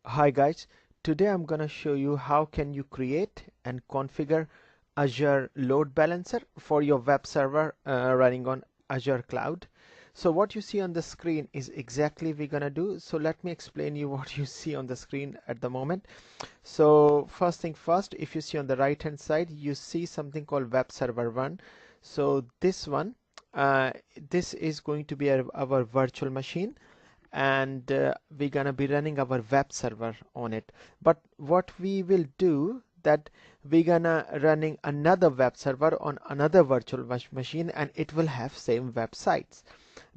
Hi guys, today I'm gonna show you how can you create and configure Azure Load Balancer for your web server running on Azure Cloud. So what you see on the screen is exactly we're gonna do. So let me explain you what you see on the screen at the moment. So first thing first, if you see on the right hand side, you see something called Web Server 1. So this one, this is going to be our virtual machine, and we're gonna be running our web server on it. But what we will do that we're gonna running another web server on another virtual machine, and it will have same websites.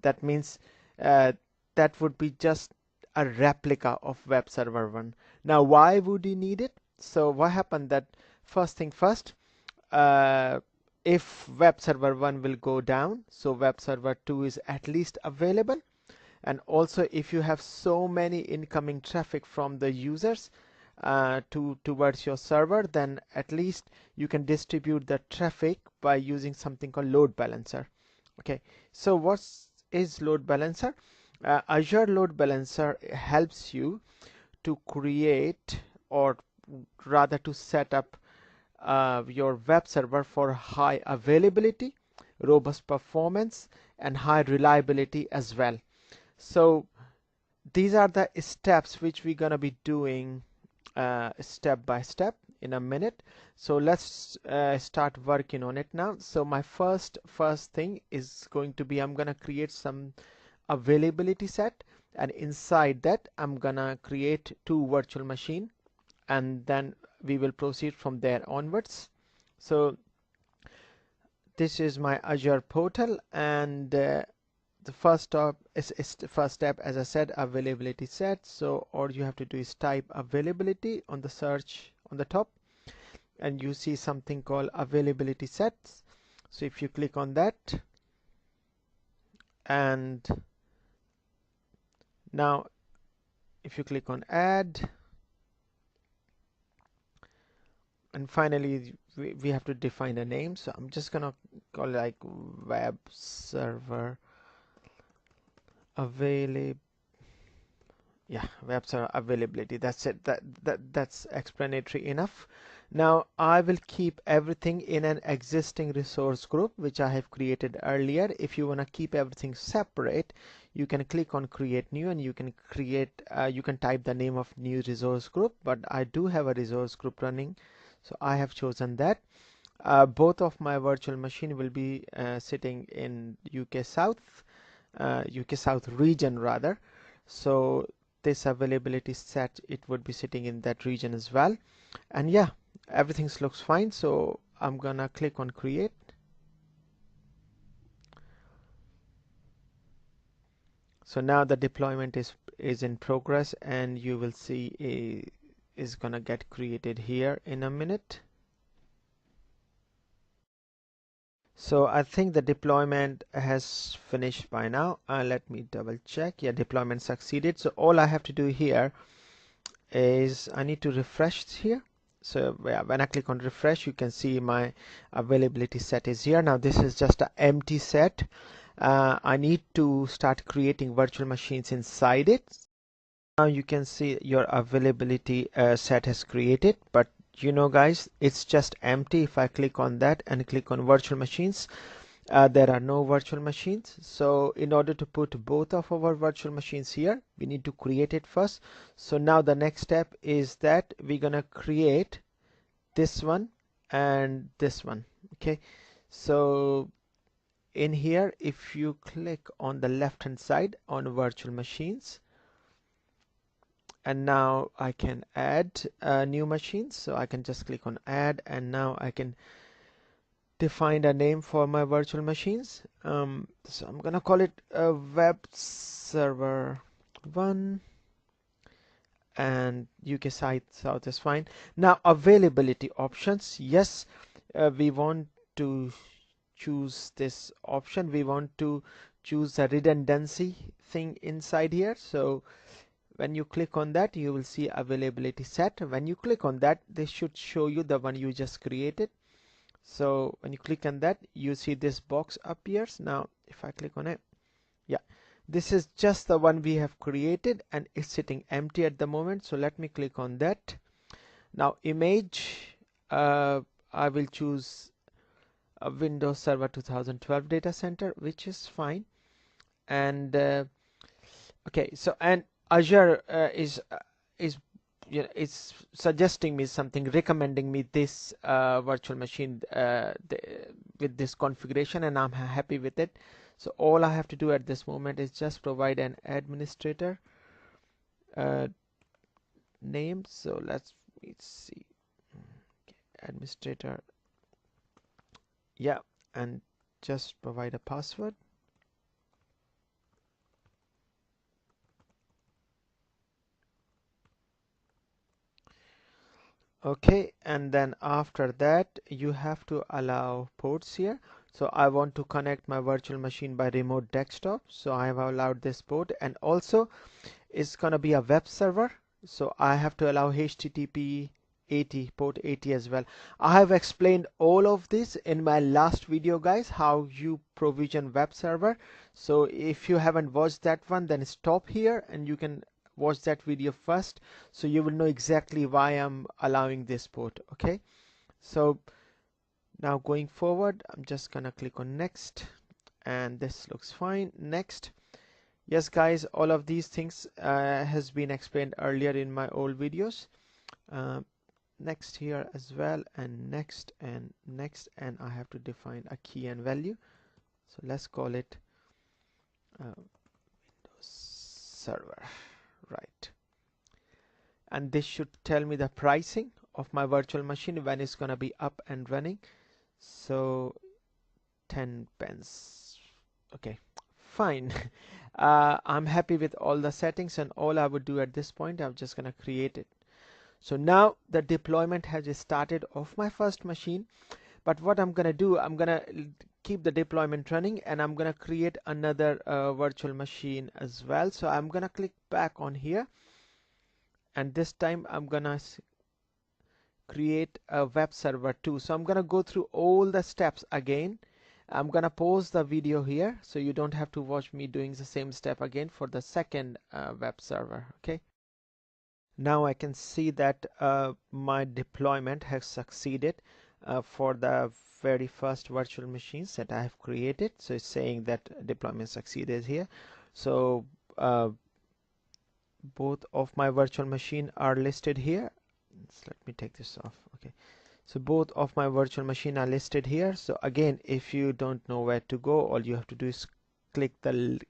That means uh, that would be just a replica of web server 1. Now why would you need it? So what happened that first thing first, uh, if web server 1 will go down, so web server 2 is at least available. And also if you have so many incoming traffic from the users towards your server, then at least you can distribute the traffic by using something called load balancer. Okay, so what is load balancer? Azure Load Balancer helps you to create, or rather to set up your web server for high availability, robust performance, and high reliability as well. So these are the steps which we're gonna be doing step by step in a minute. So let's start working on it now. So my first thing is going to be, I'm gonna create some availability set, and inside that I'm gonna create two virtual machine, and then we will proceed from there onwards. So this is my Azure portal, and the first step, as I said, availability set. So all you have to do is type availability on the search on the top, and you see something called availability sets. So if you click on that, and now if you click on add, and finally we have to define a name. So I'm just gonna call it like web server availability. Yeah, web server availability. That's it. That's explanatory enough. Now I will keep everything in an existing resource group which I have created earlier. If you want to keep everything separate, you can click on create new, and you can create you can type the name of new resource group. But I do have a resource group running, so I have chosen that. Both of my virtual machine will be sitting in UK South, UK South region rather. So this availability set, it would be sitting in that region as well. And yeah, everything looks fine. So I'm gonna click on create. So now the deployment is in progress, and you will see is gonna get created here in a minute. So I think the deployment has finished by now. Let me double check. Yeah, deployment succeeded. So all I have to do here is I need to refresh here. So yeah, when I click on refresh, you can see my availability set is here. Now this is just an empty set. I need to start creating virtual machines inside it. Now you can see your availability set has created, but you know guys, it's just empty. If I click on that and click on virtual machines, there are no virtual machines. So in order to put both of our virtual machines here, we need to create it first. So now the next step is that we're gonna create this one and this one. Okay, so in here, if you click on the left hand side on virtual machines, and now I can add new machines. So I can just click on add, and now I can define a name for my virtual machines. So I'm gonna call it web server 1, and UK South is fine. Now availability options, yes, we want to choose this option. We want to choose the redundancy thing inside here. So when you click on that, you will see availability set. When you click on that, this should show you the one you just created. So when you click on that, you see this box appears. Now if I click on it, yeah, This is just the one we have created and it's sitting empty at the moment. So let me click on that. Now image, I will choose a Windows Server 2012 data center, which is fine. And okay, so and Azure is it's suggesting me something, recommending me this virtual machine with this configuration, and I'm happy with it. So all I have to do at this moment is just provide an administrator uh, name. So let's see, administrator, yeah, and just provide a password. Okay, and then after that you have to allow ports here. So I want to connect my virtual machine by remote desktop, so I have allowed this port, and also it's gonna be a web server, so I have to allow HTTP 80, port 80 as well. I have explained all of this in my last video, guys, how you provision web server. So if you haven't watched that one, then stop here and you can watch that video first, so you will know exactly why I'm allowing this port. Okay, so now going forward, I'm just gonna click on next, and this looks fine. Next. Yes, guys, all of these things has been explained earlier in my old videos. uh, Next here as well, and next and next, and I have to define a key and value, so let's call it Windows Server, right? And this should tell me the pricing of my virtual machine when it's gonna be up and running. So 10 pence. Okay, fine. I'm happy with all the settings, and all I would do at this point, I'm just gonna create it. So now the deployment has started of my first machine, but what I'm gonna do, I'm gonna keep the deployment running, and I'm gonna create another virtual machine as well. So I'm gonna click back on here, and this time I'm gonna create a web server too. So I'm gonna go through all the steps again. I'm gonna pause the video here so you don't have to watch me doing the same step again for the second web server. Okay, now I can see that my deployment has succeeded for the very first virtual machines that I have created. So it's saying that deployment succeeded here. So both of my virtual machine are listed here. Let me take this off. Okay, so both of my virtual machine are listed here. So again, if you don't know where to go, all you have to do is click the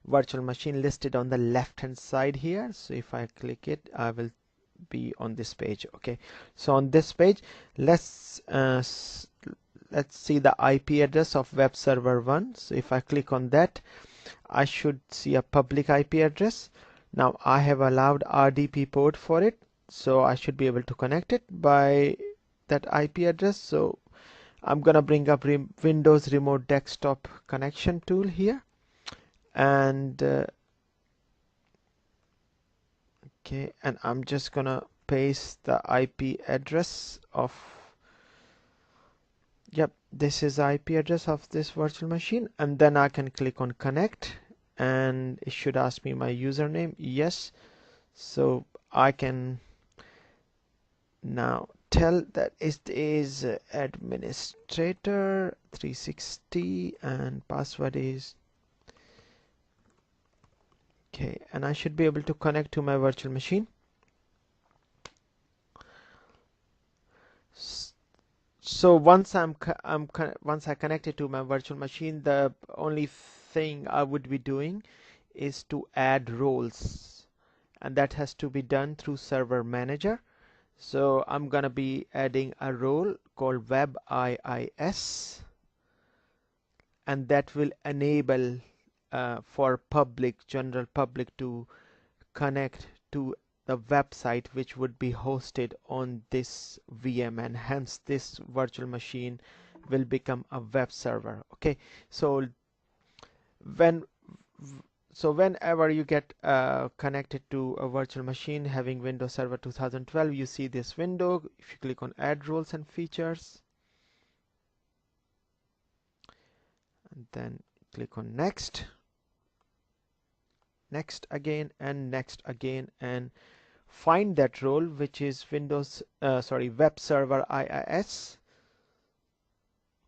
virtual machine listed on the left hand side here. So if I click it, I will be on this page. Okay, so on this page, let's see the IP address of web server 1. So if I click on that, I should see a public IP address. Now I have allowed RDP port for it, so I should be able to connect it by that IP address. So I'm gonna bring up Windows Remote Desktop Connection tool here, and okay, and I'm just gonna paste the IP address of, yep, this is the IP address of this virtual machine, and then I can click on connect, and it should ask me my username. Yes, so I can now tell that it is administrator 360 and password is okay, and I should be able to connect to my virtual machine. So once once I connected to my virtual machine, the only thing I would be doing is to add roles, and that has to be done through Server Manager. So I'm gonna be adding a role called Web IIS, and that will enable for general public to connect to the website which would be hosted on this VM, and hence this virtual machine will become a web server. Okay, so when whenever you get connected to a virtual machine having Windows Server 2012, you see this window. If you click on add roles and features and then click on next, next again, and next again, and find that role which is Windows web server IIS.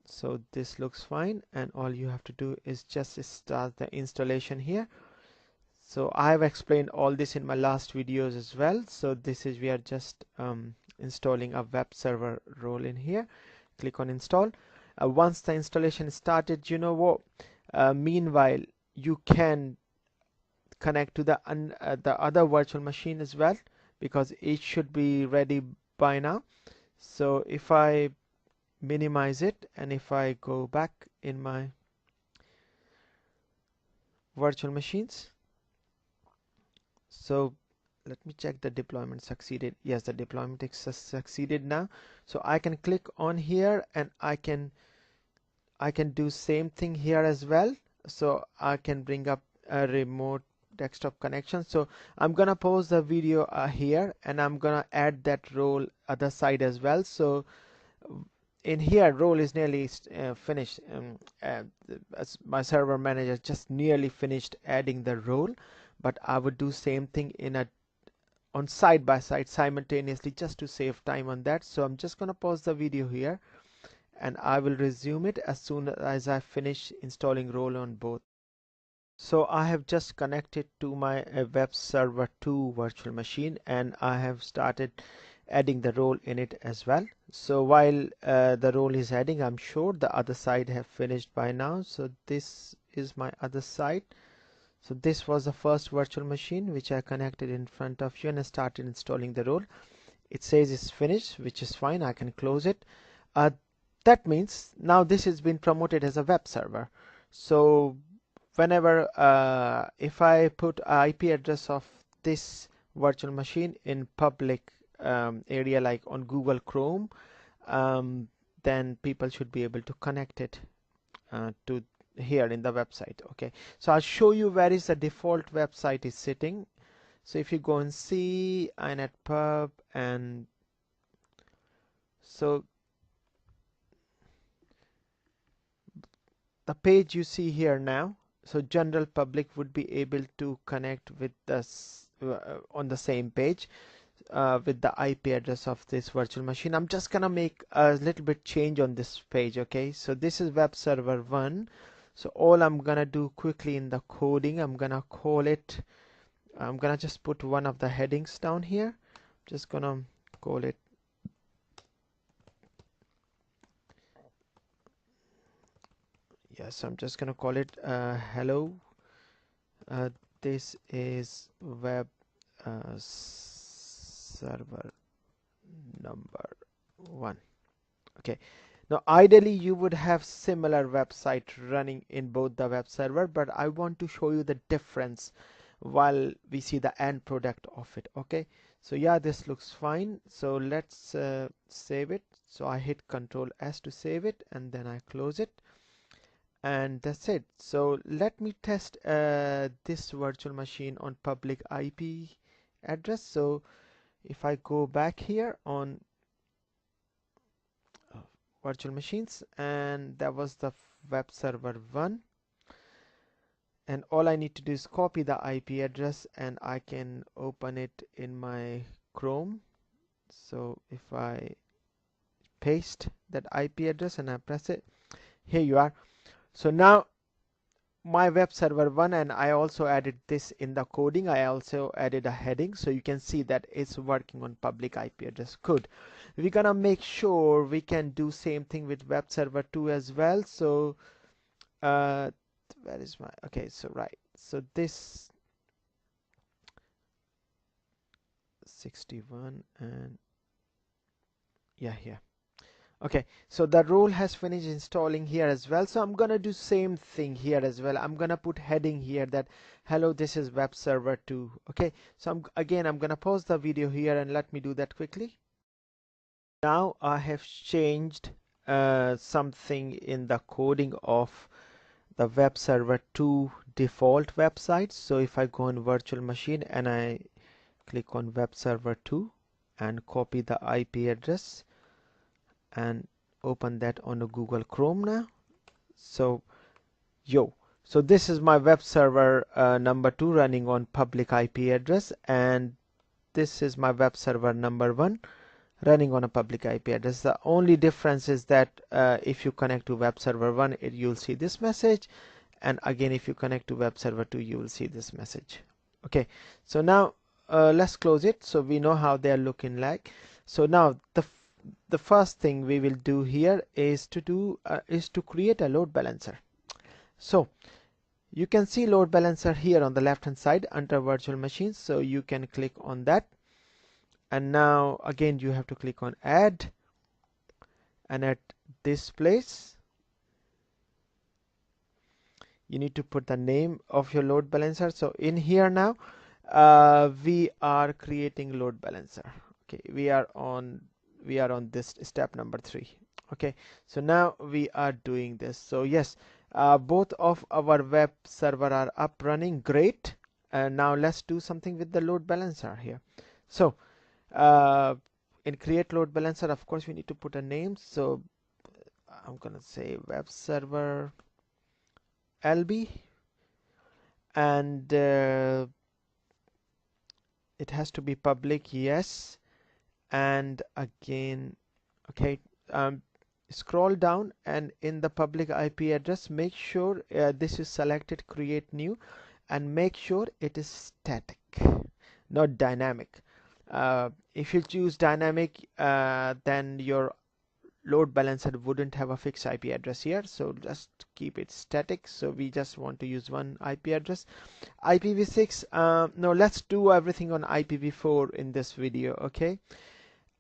So this looks fine, and all you have to do is just start the installation here. So I have explained all this in my last videos as well. So this is, we are just installing a web server role in here. Click on install. Once the installation is started, you know what, meanwhile you can connect to the other virtual machine as well, because it should be ready by now. So if I minimize it, and if I go back in my virtual machines, so let me check the deployment succeeded. Yes, the deployment is succeeded now. So I can click on here, and I can do same thing here as well. So I can bring up a remote desktop connection. So I'm gonna pause the video here, and I'm gonna add that role other side as well. So in here, role is nearly finished. As my server manager just nearly finished adding the role, but I would do same thing in a on side by side simultaneously, just to save time on that. So I'm just gonna pause the video here, and I will resume it as soon as I finish installing role on both. So I have just connected to my web server 2 virtual machine, and I have started adding the role in it as well. So while the role is adding, I'm sure the other side have finished by now. So this is my other side. So this was the first virtual machine which I connected in front of you, and I started installing the role. It says it's finished, which is fine. I can close it. That means now this has been promoted as a web server. So whenever if I put IP address of this virtual machine in public area, like on Google Chrome, then people should be able to connect it to here in the website. Okay, so I'll show you where is the default website is sitting. So if you go and see inetpub, and so the page you see here now, so general public would be able to connect with this on the same page with the IP address of this virtual machine. I'm just gonna make a little bit change on this page. Okay, so this is web server 1. So all I'm gonna do quickly in the coding, I'm gonna just put one of the headings down here. Just gonna call it I'm just gonna call it hello. This is web server number 1. Okay, now ideally you would have similar website running in both the web server, but I want to show you the difference while we see the end product of it. Okay, so yeah, this looks fine. So let's save it. So I hit Ctrl S to save it, and then I close it, and that's it. So let me test this virtual machine on public IP address. So if I go back here on virtual machines, and that was the web server 1, and all I need to do is copy the IP address, and I can open it in my Chrome. So if I paste that IP address and I press it, here you are. So now my web server 1, and I also added this in the coding, I also added a heading, so you can see that it's working on public IP address. Good. We're gonna make sure we can do same thing with web server 2 as well. So where is my, okay, so right, so this 61, and yeah, here. Okay, so the role has finished installing here as well. So I'm gonna do same thing here as well. I'm gonna put heading here that hello, this is web server 2. Okay, so I'm gonna pause the video here, and let me do that quickly. Now I have changed something in the coding of the web server 2 default website. So if I go on virtual machine and I click on web server 2 and copy the IP address and open that on a Google Chrome now. So So this is my web server number 2 running on public IP address, and this is my web server number 1 running on a public IP address. The only difference is that if you connect to web server 1, you'll see this message, and again if you connect to web server 2, you will see this message. Okay, so now let's close it, so we know how they are looking like. So now the first thing we will do here is to create a load balancer. So you can see load balancer here on the left hand side under virtual machines, so you can click on that, and now again you have to click on add, and at this place you need to put the name of your load balancer. So in here now we are creating load balancer. Okay, we are on this step number 3. Okay, so now we are doing this. So yes, both of our web server are up running great, and now let's do something with the load balancer here. So in create load balancer, of course we need to put a name, so I'm gonna say web server LB, and it has to be public, yes. And again, okay, scroll down, and in the public IP address, make sure this is selected create new, and make sure it is static, not dynamic. If you choose dynamic, then your load balancer wouldn't have a fixed IP address here, so just keep it static. So we just want to use one IP address, IPv6. No, let's do everything on IPv4 in this video. Okay,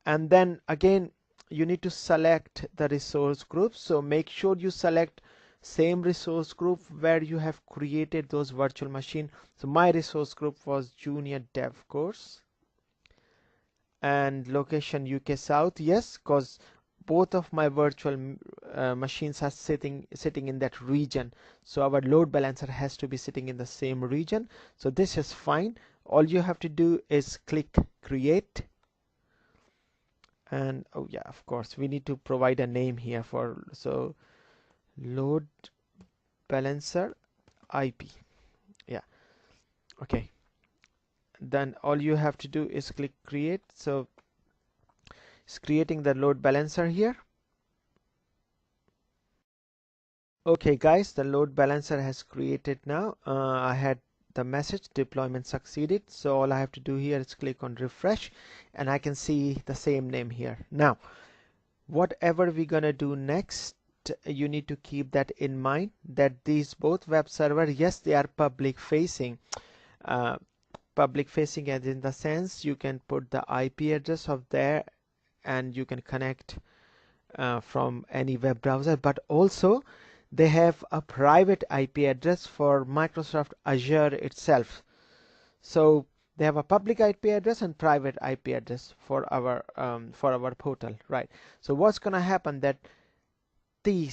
and then again you need to select the resource group, so make sure you select same resource group where you have created those virtual machine. So my resource group was junior dev course, and location UK South, yes, because both of my virtual machines are sitting in that region, so our load balancer has to be sitting in the same region. So this is fine. All you have to do is click create, and oh yeah, of course we need to provide a name here for, so load balancer IP, yeah. Okay, then all you have to do is click create. So it's creating the load balancer here. Okay guys, the load balancer has created now. I had the message deployment succeeded, so all I have to do here is click on refresh, and I can see the same name here. Now whatever we're gonna do next, you need to keep that in mind, that these both web server, yes, they are public facing, as in the sense you can put the IP address of there and you can connect from any web browser, but also they have a private IP address for Microsoft Azure itself. So they have a public IP address and private IP address for our portal, right? So what's gonna happen that the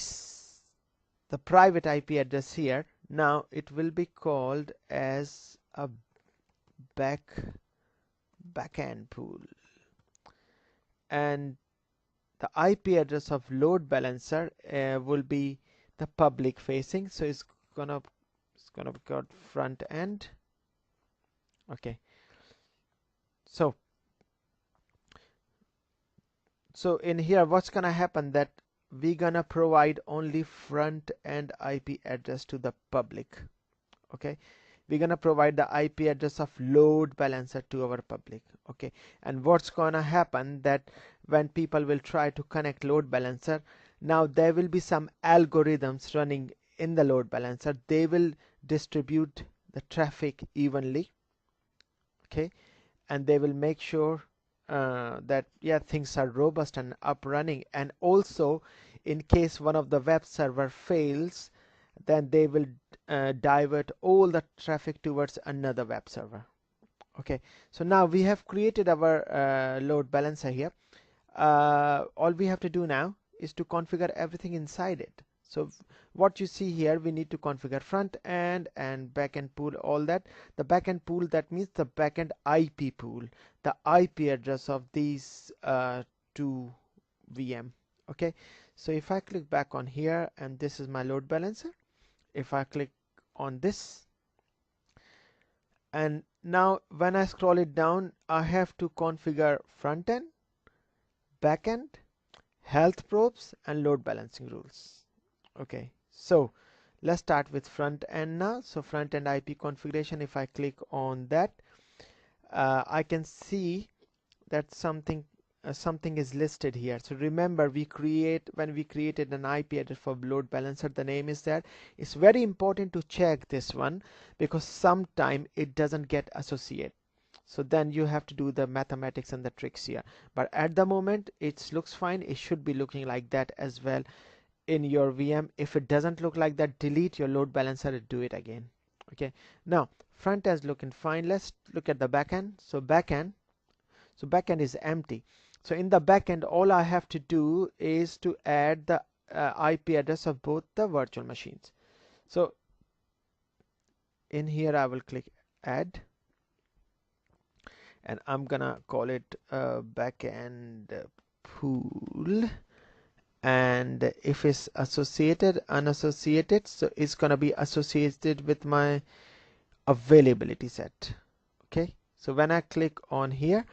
private IP address here, now it will be called as a backend pool, and the IP address of load balancer will be the public facing, so it's gonna be called front end. Okay, so in here what's gonna happen, that we're gonna provide only front end IP address to the public. Okay, we're gonna provide the IP address of load balancer to our public. Okay, and what's gonna happen, that when people will try to connect load balancer, now there will be some algorithms running in the load balancer. They will distribute the traffic evenly. Okay, and they will make sure that yeah, things are robust and up running, and also in case one of the web server fails, then they will divert all the traffic towards another web server. Okay, so now we have created our load balancer here. All we have to do now is to configure everything inside it. So what you see here, we need to configure front end and backend pool, all that. The backend pool, that means the backend IP pool, the IP address of these two VM. Okay, so if I click back on here, and this is my load balancer, if I click on this, and now when I scroll it down, I have to configure front end, back end, health probes, and load balancing rules. Okay, so let's start with front end now. So front end IP configuration, if I click on that, I can see that something is listed here. So remember, when we created an IP address for load balancer, the name is there. It's very important to check this one because sometime it doesn't get associated. So then you have to do the mathematics and the tricks here. But at the moment it looks fine. It should be looking like that as well in your VM. If it doesn't look like that, delete your load balancer and do it again. Okay, now front end is looking fine. Let's look at the backend. So backend is empty. So in the backend, all I have to do is to add the IP address of both the virtual machines. So in here I will click add, and I'm gonna call it backend pool, and if it's associated, unassociated, so it's gonna be associated with my availability set. Okay, so when I click on here,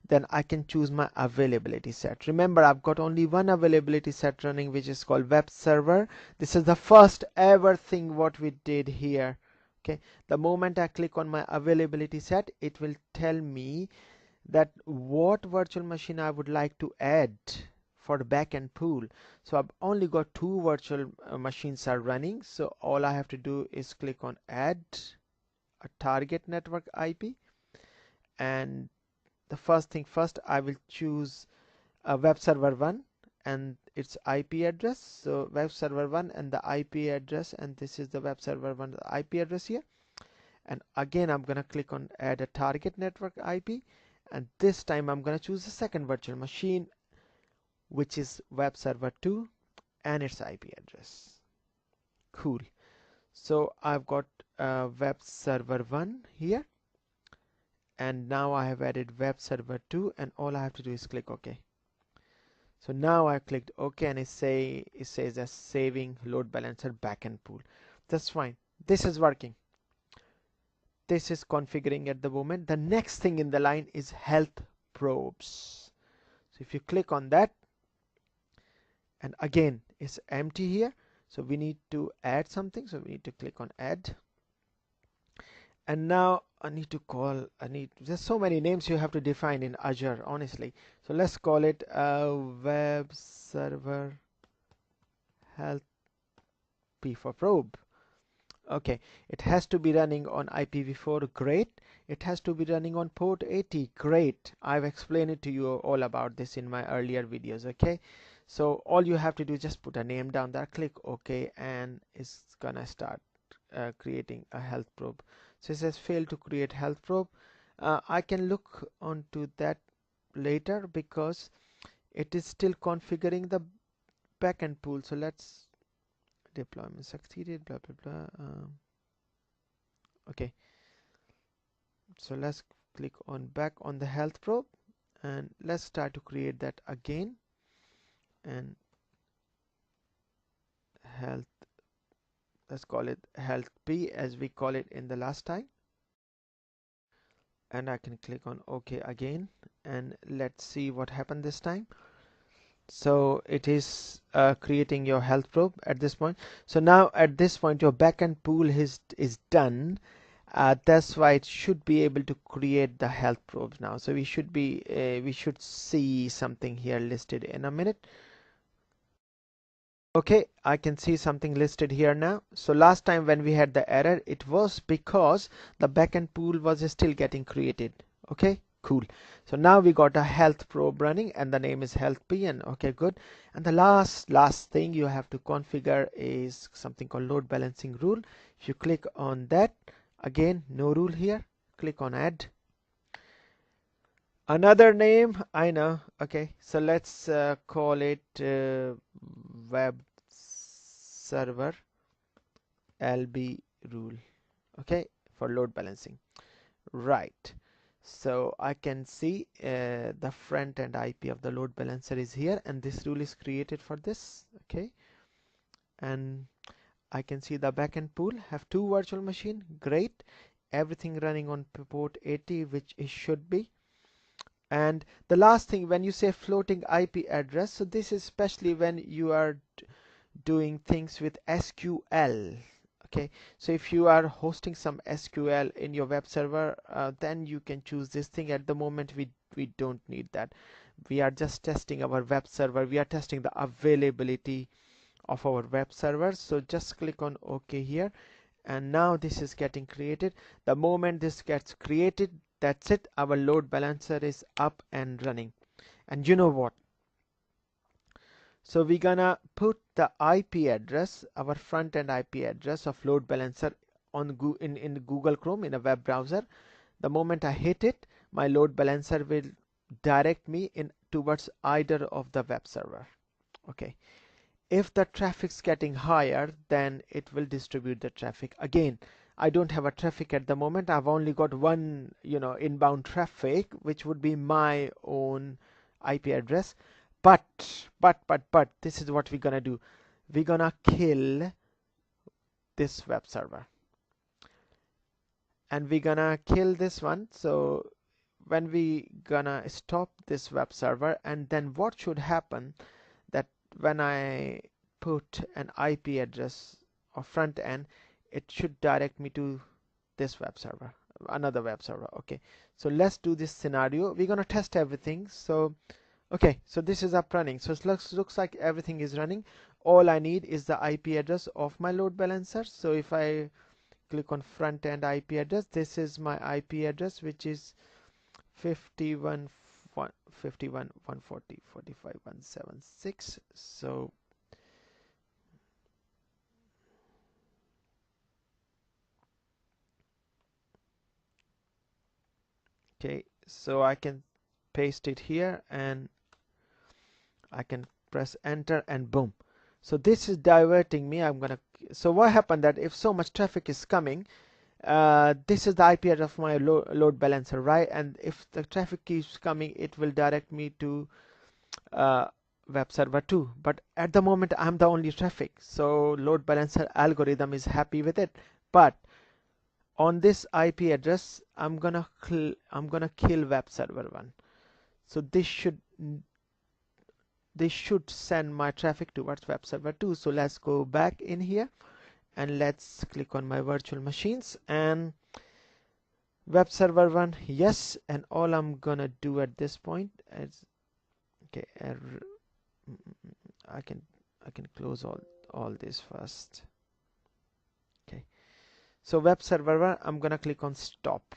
then I can choose my availability set. Remember, I've got only one availability set running, which is called web server. This is the first ever thing what we did here. Okay, the moment I click on my availability set, it will tell me that what virtual machine I would like to add for the backend pool. So I've only got two virtual machines are running, so all I have to do is click on add a target network IP, and the first thing first, I will choose a web server 1 and its IP address. So web server 1 and the IP address, and this is the web server 1 IP address here. And again, I'm gonna click on add a target network IP, and this time I'm gonna choose the second virtual machine, which is web server 2 and its IP address. Cool. So I've got web server 1 here, and now I have added web server 2, and all I have to do is click OK. So now I clicked OK, and it says as saving load balancer backend pool. That's fine. This is working. This is configuring at the moment. The next thing in the line is health probes. So if you click on that, and again it's empty here, so we need to add something. So we need to click on add, and now there's so many names you have to define in Azure, honestly. So let's call it web server health P for probe. Okay, it has to be running on IPv4, great. It has to be running on port 80, great. I've explained it to you all about this in my earlier videos. Okay, so all you have to do is just put a name down there, click OK, and it's gonna start creating a health probe. So it says fail to create health probe. I can look onto that later because it is still configuring the backend pool. So let's deployment succeeded, blah blah blah. Okay, so let's click on back on the health probe, and let's try to create that again. And health, let's call it health P as we call it in the last time, and I can click on OK again, and let's see what happened this time. So it is creating your health probe at this point. So now at this point your backend pool is done. That's why it should be able to create the health probes now. So we should see something here listed in a minute. Okay, I can see something listed here now. So last time when we had the error, it was because the backend pool was still getting created. Okay, cool. So now we got a health probe running, and the name is health P, and okay, good. And the last thing you have to configure is something called load balancing rule. If you click on that, again, no rule here, click on add. Another name, I know. Okay, so let's call it web server LB rule. Okay, for load balancing. Right. So I can see the front end IP of the load balancer is here, and this rule is created for this. Okay, and I can see the backend pool have 2 virtual machine. Great. Everything running on port 80, which it should be. And the last thing, when you say floating IP address, so this is especially when you are doing things with SQL. Okay, so if you are hosting some SQL in your web server, then you can choose this thing. At the moment, we don't need that. We are just testing our web server. We are testing the availability of our web server. So just click on OK here, and now this is getting created. The moment this gets created, that's it, our load balancer is up and running. And you know what, so we're gonna put the IP address, our front end IP address of load balancer on in Google Chrome in a web browser. The moment I hit it, my load balancer will direct me in towards either of the web server. Okay, if the traffic's getting higher, then it will distribute the traffic. Again, I don't have a traffic at the moment. I've only got one, inbound traffic, which would be my own IP address. But this is what we're gonna do. We're gonna kill this web server, and we're gonna kill this one. So when we gonna stop this web server, and then what should happen, that when I put an IP address of front end, it should direct me to this web server, another web server. Okay, so let's do this scenario. We're gonna test everything. So okay, so this is up running. So it looks like everything is running. All I need is the IP address of my load balancer. So if I click on front end IP address, this is my IP address, which is 51 51 140 45 176. So okay, so I can paste it here, and I can press enter, and boom. So this is diverting me. So what happened, that if so much traffic is coming, this is the IP address of my load balancer, right? And if the traffic keeps coming, it will direct me to web server 2. But at the moment, I'm the only traffic, so load balancer algorithm is happy with it. But on this IP address, I'm gonna kill web server 1. So this should send my traffic towards web server 2. So let's go back in here, and let's click on my virtual machines, and web server 1, yes. And all I'm gonna do at this point is, okay, I can close all this first. Okay, so web server 1, I'm gonna click on stop,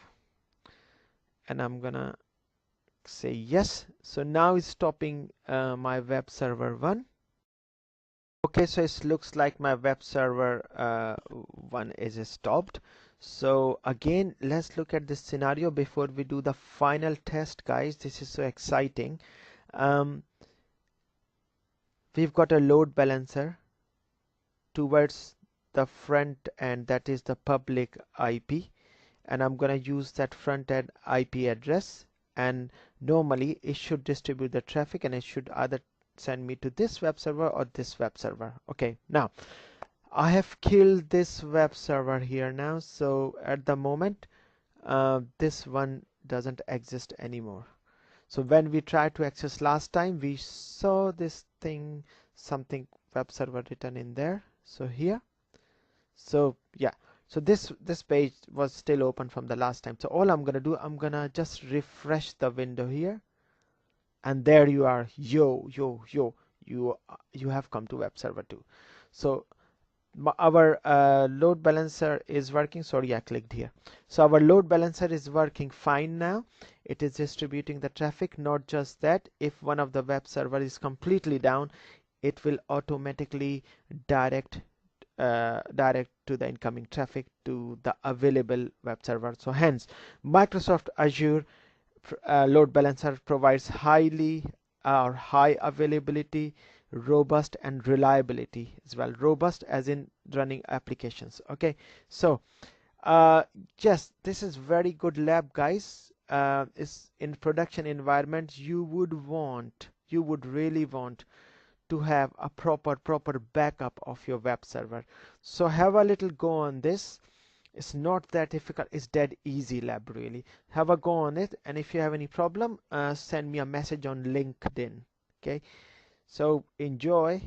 and I'm gonna say yes. So now it's stopping my web server 1. Okay, so it looks like my web server 1 is stopped. So again, let's look at this scenario before we do the final test, guys. This is so exciting. We've got a load balancer towards the front end, that is the public IP, and I'm gonna use that front end IP address, and normally it should distribute the traffic, and it should either send me to this web server or this web server. Okay, now I have killed this web server here now. So at the moment, this one doesn't exist anymore. So when we tried to access last time, we saw this thing, something web server written in there. So here, so yeah, so this page was still open from the last time. So all I'm gonna do, I'm gonna just refresh the window here, and there you are. You have come to web server 2. So our load balancer is working. Sorry, I clicked here. So our load balancer is working fine now. It is distributing the traffic. Not just that, if one of the web server is completely down, it will automatically direct to the incoming traffic to the available web server. So hence, Microsoft Azure load balancer provides high availability, robust, and reliability as well. Robust as in running applications. Okay, so yes, this is very good lab, guys. Is in production environment, you would really want to have a proper backup of your web server. So have a little go on this. It's not that difficult, it's dead easy lab really. Have a go on it, and if you have any problem, send me a message on LinkedIn. Okay, so enjoy.